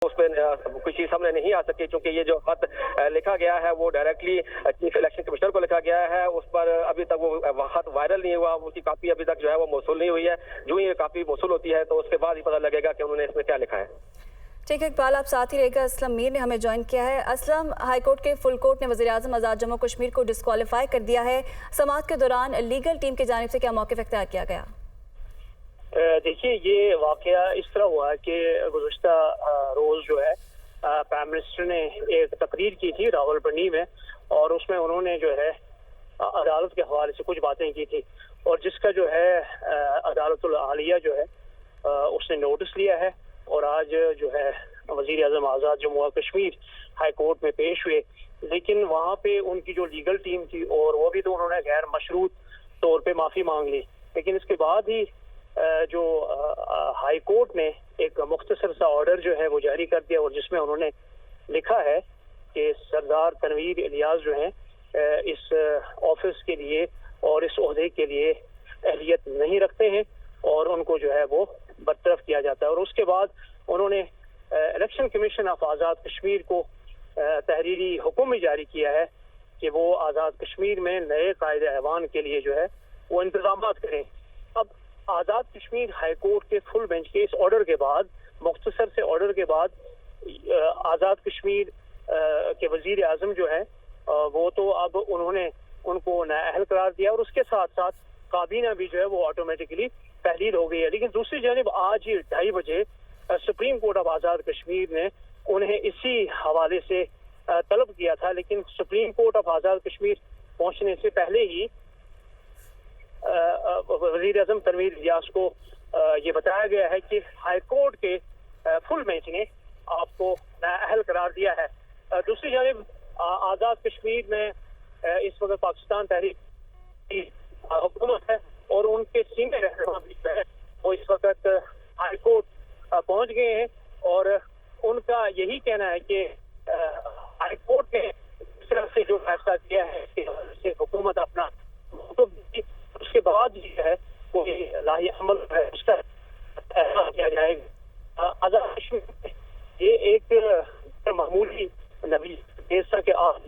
उसमें कोई चीज सामने नहीं आ सकी, क्योंकि ये जो खत लिखा गया है वो डायरेक्टली चीफ इलेक्शन कमिश्नर को लिखा गया है। उस पर अभी तक वो खत वायरल नहीं हुआ, उनकी कॉपी अभी तक जो है वो मौसूल नहीं हुई है। जो ही ये कॉपी मौसूल होती है तो उसके बाद ही पता लगेगा कि उन्होंने इसमें क्या लिखा है। ठीक है इकबाल, आप साथ ही रहेगा। असलम मीर ने हमें ज्वाइन किया है। असलम, हाई कोर्ट के फुल कोर्ट ने वज़ीर-ए-आज़म आज़ाद जम्मू कश्मीर को डिस्क्वालीफाई कर दिया है। समाअत के दौरान लीगल टीम की जानिब से क्या मौक़िफ़ इख्तियार किया गया? देखिए, ये वाक़या इस तरह हुआ कि गुज़श्ता रोज़ जो है प्राइम मिनिस्टर ने एक तकरीर की थी रावलपिंडी में, और उसमें उन्होंने जो है अदालत के हवाले से कुछ बातें की थी, और जिसका जो है अदालतुल आलिया जो है उसने नोटिस लिया है, और आज जो है वज़ीर-ए-आज़म आज़ाद जम्मू कश्मीर हाई कोर्ट में पेश हुए। लेकिन वहाँ पे उनकी जो लीगल टीम थी, और वो भी तो उन्होंने गैर मशरूत तौर पे माफ़ी मांग ली, लेकिन इसके बाद ही जो हाई कोर्ट ने एक मुख्तसर सा ऑर्डर जो है वो जारी कर दिया, और जिसमें उन्होंने लिखा है कि सरदार तनवीर इलियास जो है इस ऑफिस के लिए और इस ओहदे के लिए अहलियत नहीं रखते हैं, और उनको जो है वो बरतरफ किया जाता है। और उसके बाद उन्होंने election commission of Azad Kashmir को तहरीरी हुक्म भी जारी किया है कि वो आज़ाद कश्मीर में नए कायदे ऐवान के लिए जो है वो इंतजाम करें। अब आज़ाद कश्मीर हाई कोर्ट के फुल बेंच के इस ऑर्डर के बाद, मुख्तसर से ऑर्डर के बाद, आज़ाद कश्मीर के वज़ीर आज़म जो है वो तो अब उन्होंने उनको नाअहल करार दिया, और उसके साथ साथ काबीना भी जो है वो ऑटोमेटिकली तहलील हो गई है। लेकिन दूसरी जानिब आज 2:30 बजे supreme court of Azad Kashmir ने उन्हें इसी हवाले से तलब किया था, लेकिन supreme court of Azad Kashmir पहुंचने से पहले ही वज़ीर-ए-आज़म तनवीर इलियास को ये बताया गया है कि हाई कोर्ट के फुल बेंच ने आपको नाअहल करार दिया है। दूसरी जानिब आज़ाद कश्मीर में इस वक्त पाकिस्तान तहरीक हुकूमत है, और उनके सीनियर रहनुमा भी है वो इस वक्त हाई कोर्ट पहुंच गए हैं, और उनका यही कहना है कि हाई कोर्ट ने इस तरह से जो फैसला किया है कि हुकूमत अपना उसके बाद जो है कोई लाही अमल है उसका ऐलान किया जाएगा। आज़ाद कश्मीर में ये एक मामूली नबी जैसा कि आज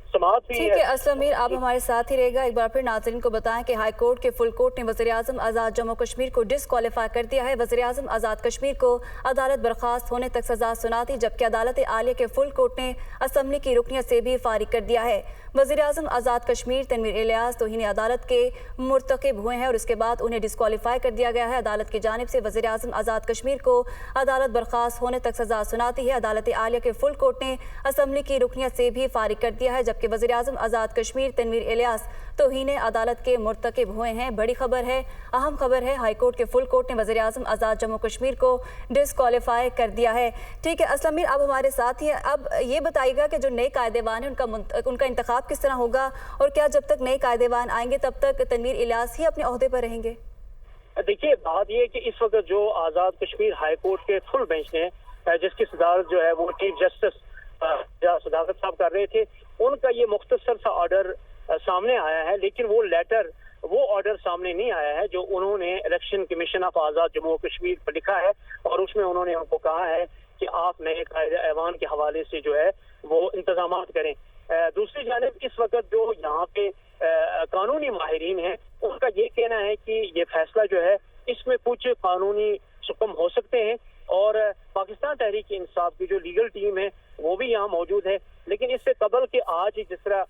समाअत भी है। ठीक है असलम मीर, आप हमारे साथ ही रहेगा। एक बार फिर नाज़रीन को बताएं कि हाई कोर्ट के फुल कोर्ट ने वज़ीर-ए-आज़म आज़ाद जम्मू कश्मीर को डिस्क्वालीफाई कर दिया है। वज़ीर-ए-आज़म आज़ाद कश्मीर को अदालत बर्खास्त होने तक सजा सुना दी, जबकि अदालत आलिया के फुल कोर्ट ने असम्बली की रुकनियत से भी फारिग कर दिया है। वज़ीर-ए-आज़म आज़ाद कश्मीर तनवीर इलियास तौहीन अदालत के मुर्तकिब हुए हैं, और इसके बाद उन्हें डिस्क्वालीफाई कर दिया गया है। अदालत की जानिब से वज़ीर-ए-आज़म आज़ाद कश्मीर को अदालत बर्खास्त होने तक सजा सुनाती है। अदालत आलिया के फुल कोर्ट ने असम्बली की रुकनियत से भी फारिग कर दिया है, जबकि वज़ीर-ए-आज़म आज़ाद कश्मीर तनवीर इलियास तौहीन अदालत के मुर्तकिब हुए हैं। बड़ी खबर है, अहम खबर है, हाई कोर्ट के फुल कोर्ट ने वज़ीर-ए-आज़म आज़ाद जम्मू कश्मीर को डिस्क्वालीफाई कर दिया है। ठीक है असलम मीर, अब हमारे साथ ही हैं। अब ये बताइएगा कि जो नए कायदेवान हैं उनका इंतखाब किस तरह होगा, और क्या जब तक नए कायदेवान आएंगे तब तक तनवीर इलियास ही अपने ओहदे पर रहेंगे? देखिए, बात यह है कि इस वक्त जो आज़ाद कश्मीर हाई कोर्ट के फुल बेंच ने जिसकी सदारत जो है वो चीफ जस्टिस सदाकत साहब कर रहे थे, उनका ये मुख्तसर सा ऑर्डर सामने आया है, लेकिन वो ऑर्डर सामने नहीं आया है जो उन्होंने इलेक्शन कमीशन ऑफ आज़ाद जम्मू कश्मीर पर लिखा है, और उसमें उन्होंने उनको कहा है कि आप नए कायदे ऐवान के हवाले से जो है वो इंतजाम करें। दूसरी जानिब इस वक्त जो यहाँ पे कानूनी माहिरीन हैं, उनका ये कहना है कि ये फैसला जो है इसमें कुछ कानूनी सुकम हो सकते हैं, और पाकिस्तान तहरीक इंसाफ की जो लीगल टीम है वो भी यहाँ मौजूद है। लेकिन इससे कबल के आज जिस तरह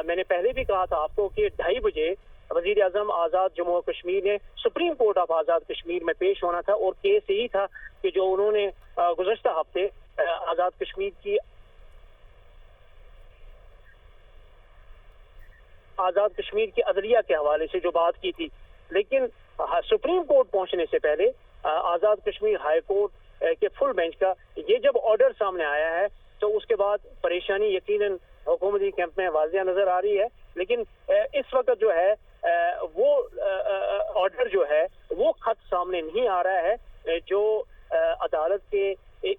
मैंने पहले भी कहा था आपको कि 2:30 बजे वज़ीर-ए-आज़म आज़ाद जम्मू कश्मीर ने supreme court of Azad Kashmir में पेश होना था, और केस यही था कि जो उन्होंने गुज़श्ता हफ्ते आज़ाद कश्मीर की अदलिया के हवाले से जो बात की थी। लेकिन सुप्रीम कोर्ट पहुंचने से पहले आज़ाद कश्मीर हाई कोर्ट के फुल बेंच का ये जब ऑर्डर सामने आया है, तो उसके बाद परेशानी यकीनन हुकूमती कैंप में वाज़िया नजर आ रही है। लेकिन इस वक्त जो है वो ऑर्डर जो है वो खत सामने नहीं आ रहा है जो अदालत के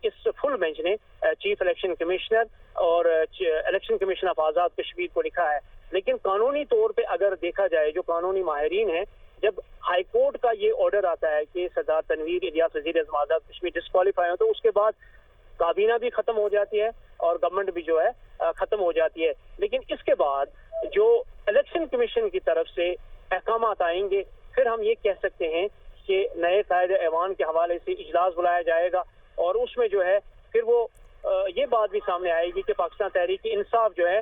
इस फुल बेंच ने चीफ इलेक्शन कमिश्नर और election commission of Azad Kashmir को लिखा है। लेकिन कानूनी तौर पे अगर देखा जाए, जो कानूनी माहिरीन हैं, जब हाई कोर्ट का ये ऑर्डर आता है कि सरदार तनवीर इलियास वज़ीर-ए-आज़म आज़ाद कश्मीर डिस्क्वालीफाई हो, तो उसके बाद کابینہ بھی ختم ہو جاتی ہے اور گورنمنٹ بھی جو ہے ختم ہو جاتی ہے. لیکن اس کے بعد جو الیکشن کمیشن کی طرف سے احکامات آئیں گے پھر ہم یہ کہہ سکتے ہیں کہ نئے قائد ایوان کے حوالے سے اجلاس بلایا جائے گا اور اس میں جو ہے پھر وہ یہ بات بھی سامنے آئے گی کہ پاکستان تحریک انصاف جو ہے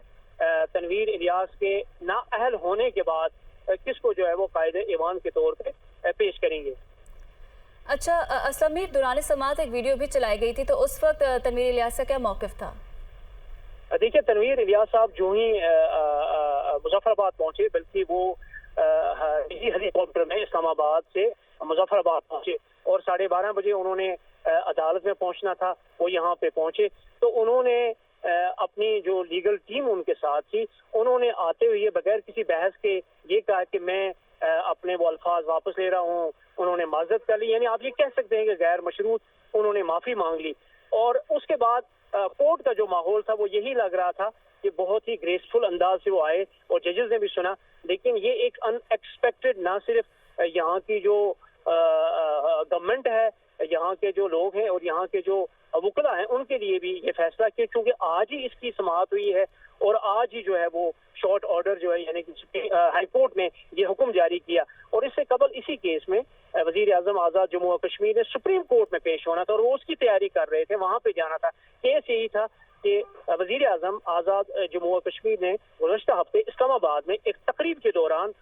تنویر الیاس کے نااہل ہونے کے بعد کس کو جو ہے وہ قائد ایوان کے طور پہ پیش کریں گے. اچھا اسلم میر، دوران سماعت ایک ویڈیو بھی چلائی گئی تھی، تو اس وقت تنویر الیاس کا کیا موقف تھا؟ دیکھیے تنویر الیاس صاحب جو ہی مظفر آباد پہنچے، بلکہ وہ نجی ہیلی کاپٹر میں اسلام آباد سے مظفر آباد پہنچے اور 12:30 بجے انہوں نے عدالت میں پہنچنا تھا. وہ یہاں پہ پہنچے تو انہوں نے اپنی جو لیگل ٹیم ان کے ساتھ تھی انہوں نے آتے ہوئے بغیر کسی بحث کے یہ کہا کہ میں اپنے وہ الفاظ واپس لے رہا ہوں. انہوں نے معذرت کر لی، یعنی آپ یہ کہہ سکتے ہیں کہ غیر مشروط انہوں نے معافی مانگ لی. اور اس کے بعد کورٹ کا جو ماحول تھا وہ یہی لگ رہا تھا کہ بہت ہی گریسفل انداز سے وہ آئے اور ججز نے بھی سنا. لیکن یہ ایک ان ایکسپیکٹڈ، نہ صرف یہاں کی جو گورنمنٹ ہے، یہاں کے جو لوگ ہیں اور یہاں کے جو وکلا ہیں ان کے لیے بھی یہ فیصلہ کہ چونکہ آج ہی اس کی سماعت ہوئی ہے اور آج ہی جو ہے وہ شارٹ آرڈر جو ہے یعنی کہ ہائی کورٹ نے یہ حکم جاری کیا. اور اس سے قبل اسی کیس میں وزیر اعظم آزاد جموں و کشمیر نے سپریم کورٹ میں پیش ہونا تھا اور وہ اس کی تیاری کر رہے تھے، وہاں پہ جانا تھا. کیس یہی تھا کہ وزیر اعظم آزاد جموں و کشمیر نے گزشتہ ہفتے اسلام آباد میں ایک تقریب کے دوران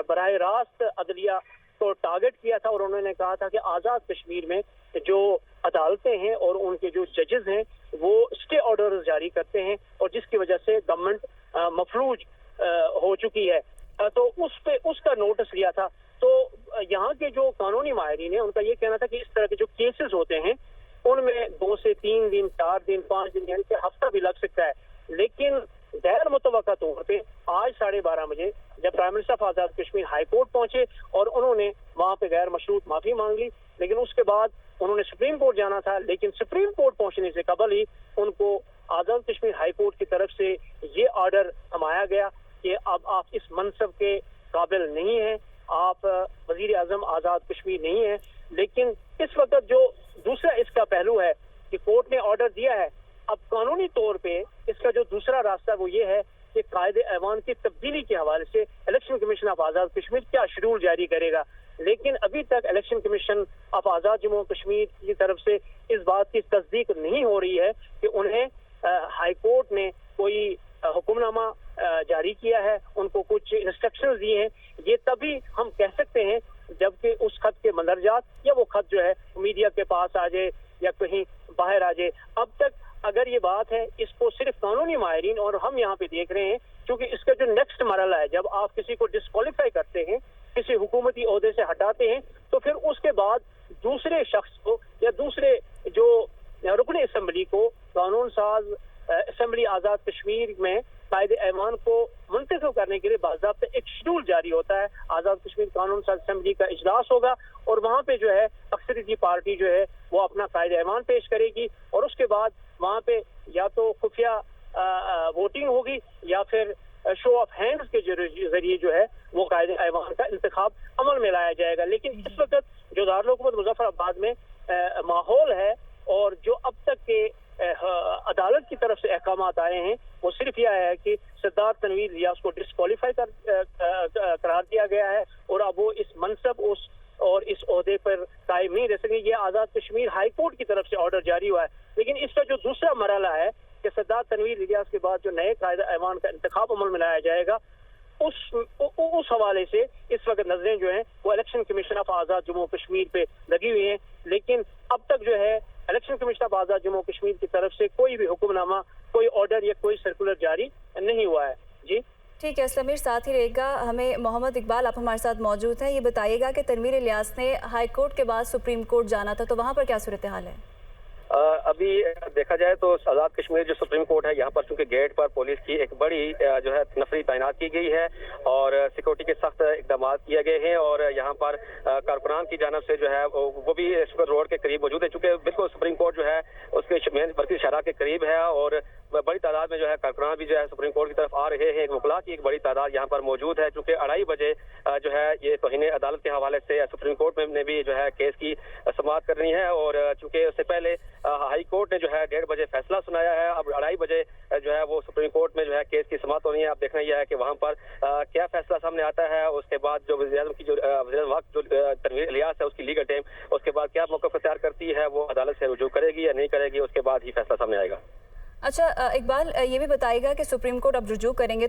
براہ راست عدلیہ کو ٹارگٹ کیا تھا اور انہوں نے کہا تھا کہ آزاد کشمیر میں جو عدالتیں ہیں اور ان کے جو ججز ہیں وہ اسٹے آرڈر جاری کرتے ہیں اور جس کی وجہ سے گورنمنٹ مفلوج ہو چکی ہے. تو اس کا نوٹس لیا تھا. تو یہاں کے جو قانونی ماہرین ہیں ان کا یہ کہنا تھا کہ اس طرح کے جو کیسز ہوتے ہیں ان میں 2 سے 3 دن 4 دن 5 دن یعنی کہ ہفتہ بھی لگ سکتا ہے. لیکن غیر متوقع طور پہ آج 12:30 بجے جب prime minister of Azad Kashmir high court پہنچے اور انہوں نے وہاں پہ غیر مشروط معافی مانگ لی، لیکن اس کے بعد انہوں نے سپریم کورٹ جانا تھا. لیکن سپریم کورٹ پہنچنے سے قبل ہی ان کو آزاد کشمیر ہائی کورٹ کی طرف سے یہ آرڈر سمایا گیا کہ اب آپ اس منصب کے قابل نہیں ہیں، آپ وزیر اعظم آزاد کشمیر نہیں ہیں. لیکن اس وقت جو دوسرا اس کا پہلو ہے کہ کورٹ نے آرڈر دیا ہے، اب قانونی طور پہ اس کا جو دوسرا راستہ وہ یہ ہے کہ قائد ایوان کی تبدیلی کے حوالے سے election commission of Azad Kashmir کیا شیڈول جاری کرے گا. لیکن ابھی تک الیکشن کمیشن آف آزاد جموں کشمیر کی طرف سے اس بات کی تصدیق نہیں ہو رہی ہے کہ انہیں ہائی کورٹ نے کوئی حکم نامہ جاری کیا ہے، ان کو کچھ انسٹرکشنز دیے ہیں. یہ تبھی ہم کہہ سکتے ہیں جبکہ اس خط کے مندرجات یا وہ خط جو ہے میڈیا کے پاس آ جائے یا کہیں باہر آ جائے. اب تک اگر یہ بات ہے اس کو صرف قانونی ماہرین اور ہم یہاں پہ دیکھ رہے ہیں، کیونکہ اس کا جو نیکسٹ مرحلہ ہے جب آپ کسی کو ڈسکوالیفائی کرتے ہیں، کسی حکومتی عہدے سے ہٹاتے ہیں، تو پھر اس کے بعد دوسرے شخص کو یا دوسرے جو رکن اسمبلی کو قانون ساز اسمبلی آزاد کشمیر میں قائد ایوان کو منتخب کرنے کے لیے باضابطہ ایک شیڈول جاری ہوتا ہے. آزاد کشمیر قانون ساز اسمبلی کا اجلاس ہوگا اور وہاں پہ جو ہے اکثریتی پارٹی جو ہے وہ اپنا قائد ایوان پیش کرے گی اور اس کے بعد وہاں پہ یا تو خفیہ ووٹنگ ہوگی یا پھر شو آف ہینڈز کے ذریعے جو ہے وہ قائد ایوان کا انتخاب عمل میں لایا جائے گا. لیکن اس وقت جو دارالحکومت مظفر آباد میں ماحول ہے اور جو اب تک کے عدالت کی طرف سے احکامات آئے ہیں وہ صرف یہ ہے کہ سردار تنویر الیاس کو ڈسکوالیفائی قرار دیا گیا ہے اور اب وہ اس منصب اس عہدے پر قائم نہیں رہ سکے. یہ آزاد کشمیر ہائی کورٹ کی طرف سے آرڈر جاری ہوا ہے. لیکن اس کا جو دوسرا مرحلہ ہے کہ سردار تنویر الیاس کے بعد جو نئے قائد ایوان کا انتخاب عمل میں لایا جائے گا، اس حوالے سے اس وقت نظریں جو ہیں وہ الیکشن کمیشن آف آزاد جموں کشمیر پہ لگی ہوئی ہیں. لیکن اب تک جو ہے الیکشن کمیشن آف آزاد جموں کشمیر کی طرف سے کوئی بھی حکم نامہ، کوئی آرڈر یا کوئی سرکولر جاری نہیں ہوا ہے. جی ٹھیک ہے اسلم میر، ساتھ ہی رہے گا. ہمیں محمد اقبال آپ ہمارے ساتھ موجود ہیں. یہ بتائیے گا کہ تنویر الیاس نے ہائی کورٹ کے بعد سپریم کورٹ جانا تھا، تو وہاں پر کیا صورتحال ہے؟ ابھی دیکھا جائے تو آزاد کشمیر جو سپریم کورٹ ہے یہاں پر چونکہ گیٹ پر پولیس کی ایک بڑی جو ہے نفری تعینات کی گئی ہے اور سیکورٹی کے سخت اقدامات کیے گئے ہیں اور یہاں پر کارکنان کی جانب سے جو ہے وہ بھی اس روڈ کے قریب موجود ہے، چونکہ بالکل سپریم کورٹ جو ہے اس کے مرکزی شاہراہ کے قریب ہے اور बड़ी तादाद में जो है कारकुनान भी जो है सुप्रीम कोर्ट की तरफ आ रहे हैं। वकला की एक बड़ी तादाद यहाँ पर मौजूद है, चूँकि 2:30 बजे जो है ये तौहीन अदालत के हवाले से सुप्रीम कोर्ट में ने भी जो है केस की समाअत करनी है, और चूँकि उससे पहले हाई कोर्ट ने जो है 1:30 बजे फैसला सुनाया है। अब 2:30 बजे जो है वो सुप्रीम कोर्ट में जो है केस की समाअत होनी है। अब देखना यह है कि वहाँ पर क्या फैसला सामने आता है। उसके बाद जो वज़ीर-ए-आज़म की जो वक्त जो तनवीर इलियास है उसकी लीगल टीम उसके बाद क्या मौक़िफ़ इख्तियार करती है, वो अदालत से रुजू करेगी या नहीं करेगी, उसके बाद ही फैसला सामने आएगा। अच्छा इकबाल, ये भी बताइएगा कि सुप्रीम कोर्ट अब रुजू करेंगे